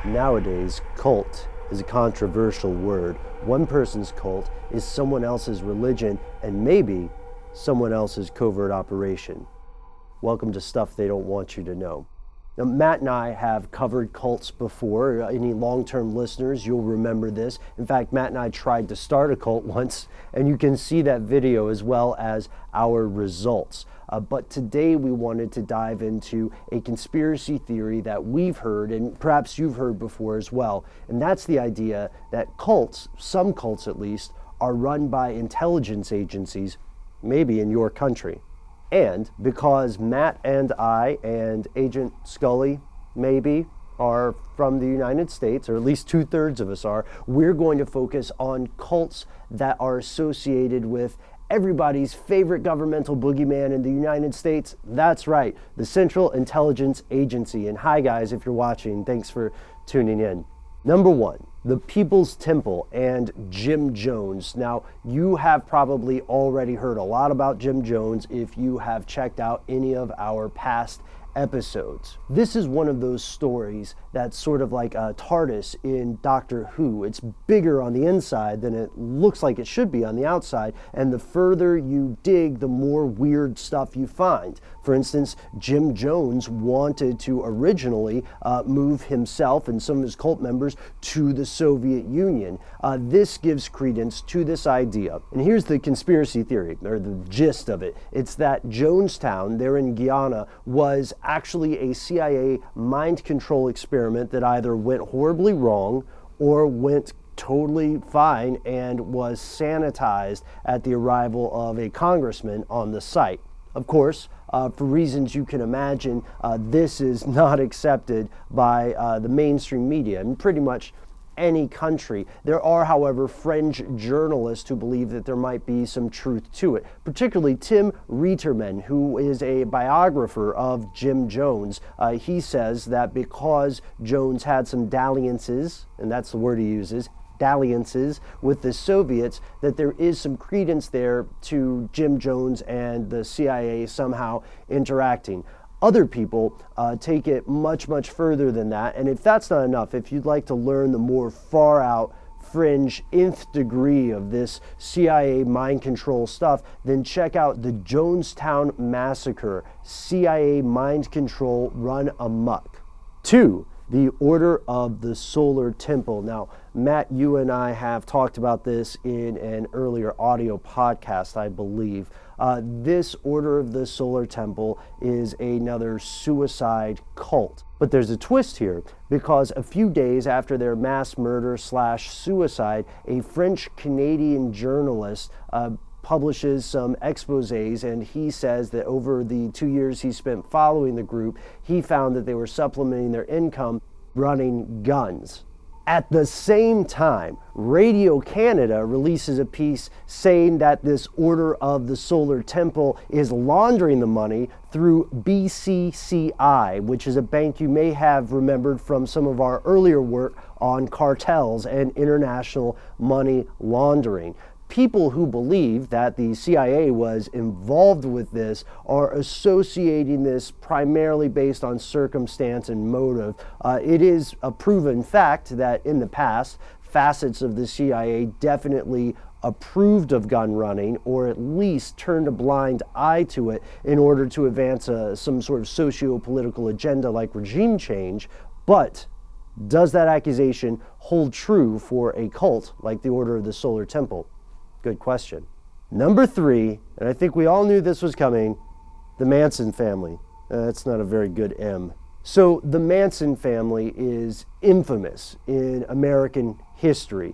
Nowadays, cult is a controversial word. One person's cult is someone else's religion and maybe someone else's covert operation. Welcome to Stuff They Don't Want You to Know. Now, Matt and I have covered cults before. Any long-term listeners, you'll remember this. In fact, Matt and I tried to start a cult once, and you can see that video as well as our results. But today we wanted to dive into a conspiracy theory that we've heard, and perhaps you've heard before as well. And that's the idea that cults, some cults at least, are run by intelligence agencies, maybe in your country. And because Matt and I and Agent Scully, maybe, are from the United States, or at least 2/3 of us are, we're going to focus on cults that are associated with everybody's favorite governmental boogeyman in the United States. That's right, the Central Intelligence Agency. And hi guys, if you're watching, thanks for tuning in. Number one, the People's Temple and Jim Jones. Now, you have probably already heard a lot about Jim Jones if you have checked out any of our past episodes. This is one of those stories that's sort of like a TARDIS in Doctor Who. It's bigger on the inside than it looks like it should be on the outside, and the further you dig, the more weird stuff you find. For instance, Jim Jones wanted to originally move himself and some of his cult members to the Soviet Union. This gives credence to this idea. And here's the conspiracy theory, or the gist of it. It's that Jonestown, there in Guyana, was actually a CIA mind control experiment that either went horribly wrong or went totally fine and was sanitized at the arrival of a congressman on the site. Of course, for reasons you can imagine, this is not accepted by the mainstream media in pretty much any country. There are, however, fringe journalists who believe that there might be some truth to it, particularly Tim Reiterman, who is a biographer of Jim Jones. He says that because Jones had some dalliances, and that's the word he uses, dalliances with the Soviets, that there is some credence there to Jim Jones and the CIA somehow interacting. Other people take it much, much further than that. And if that's not enough, if you'd like to learn the more far out, fringe, nth degree of this CIA mind control stuff, then check out the Jonestown Massacre, CIA mind control run amok. 2. The Order of the Solar Temple. Now, Matt, you and I have talked about this in an earlier audio podcast, I believe. This Order of the Solar Temple is another suicide cult. But there's a twist here, because a few days after their mass murder / suicide, a French-Canadian journalist publishes some exposés, and he says that over the 2 years he spent following the group, he found that they were supplementing their income running guns. At the same time, Radio Canada releases a piece saying that this Order of the Solar Temple is laundering the money through BCCI, which is a bank you may have remembered from some of our earlier work on cartels and international money laundering. People who believe that the CIA was involved with this are associating this primarily based on circumstance and motive. It is a proven fact that in the past, facets of the CIA definitely approved of gun running, or at least turned a blind eye to it in order to advance some sort of socio-political agenda like regime change. But does that accusation hold true for a cult like the Order of the Solar Temple? Good question. Number 3, and I think we all knew this was coming, the Manson family. That's not a very good M. So the Manson family is infamous in American history,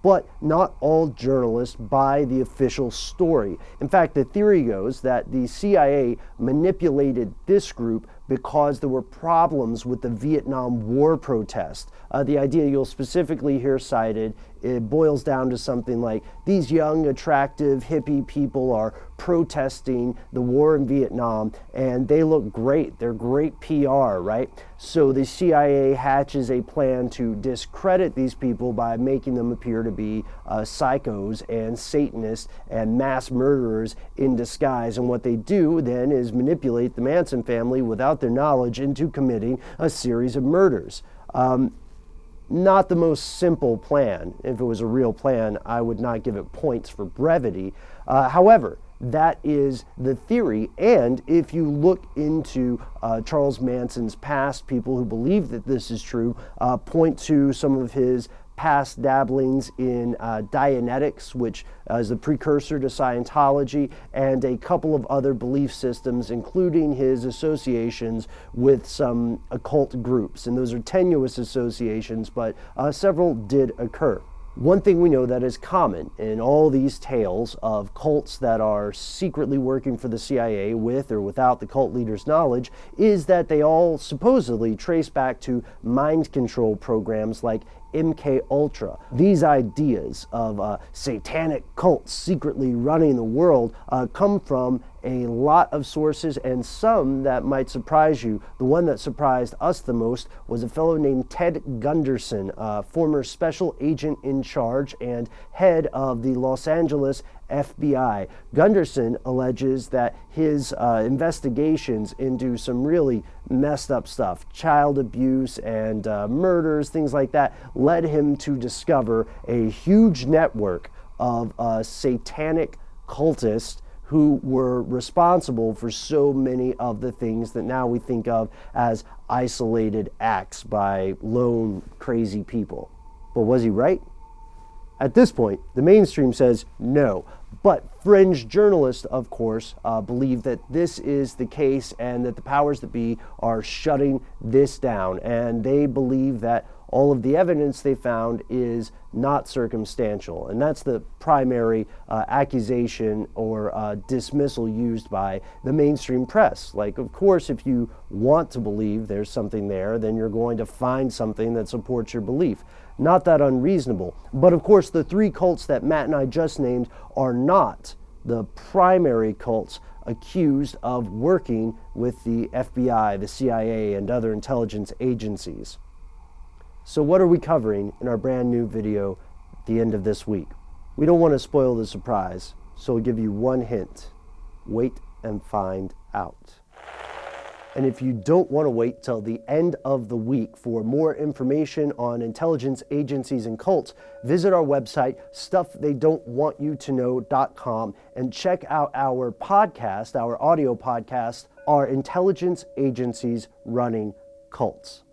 but not all journalists buy the official story. In fact, the theory goes that the CIA manipulated this group because there were problems with the Vietnam War protest. The idea you'll specifically hear cited, it boils down to something like, these young, attractive, hippie people are protesting the war in Vietnam, and they look great. They're great PR, right? So the CIA hatches a plan to discredit these people by making them appear to be psychos and Satanists and mass murderers in disguise. And what they do then is manipulate the Manson family without their knowledge into committing a series of murders. Not the most simple plan. If it was a real plan, I would not give it points for brevity. However, that is the theory, and if you look into Charles Manson's past, people who believe that this is true point to some of his past dabblings in Dianetics, which is the precursor to Scientology, and a couple of other belief systems, including his associations with some occult groups. And those are tenuous associations, but several did occur. One thing we know that is common in all these tales of cults that are secretly working for the CIA with or without the cult leader's knowledge is that they all supposedly trace back to mind control programs like MK Ultra. These ideas of satanic cults secretly running the world come from a lot of sources, and some that might surprise you. The one that surprised us the most was a fellow named Ted Gunderson, former special agent in charge and head of the Los Angeles FBI. Gunderson alleges that his investigations into some really messed up stuff, child abuse and murders, things like that, led him to discover a huge network of satanic cultists who were responsible for so many of the things that now we think of as isolated acts by lone crazy people. But was he right? At this point, the mainstream says no. But fringe journalists, of course, believe that this is the case and that the powers that be are shutting this down. And they believe that all of the evidence they found is not circumstantial. And that's the primary accusation or dismissal used by the mainstream press. Like, of course, if you want to believe there's something there, then you're going to find something that supports your belief. Not that unreasonable. But of course, the three cults that Matt and I just named are not the primary cults accused of working with the FBI, the CIA, and other intelligence agencies. So what are we covering in our brand new video at the end of this week? We don't want to spoil the surprise, so we'll give you one hint. Wait and find out. And if you don't want to wait till the end of the week for more information on intelligence agencies and cults, visit our website, stufftheydon'twantyoutoKnow.com, and check out our podcast, our audio podcast, our Intelligence Agencies Running Cults.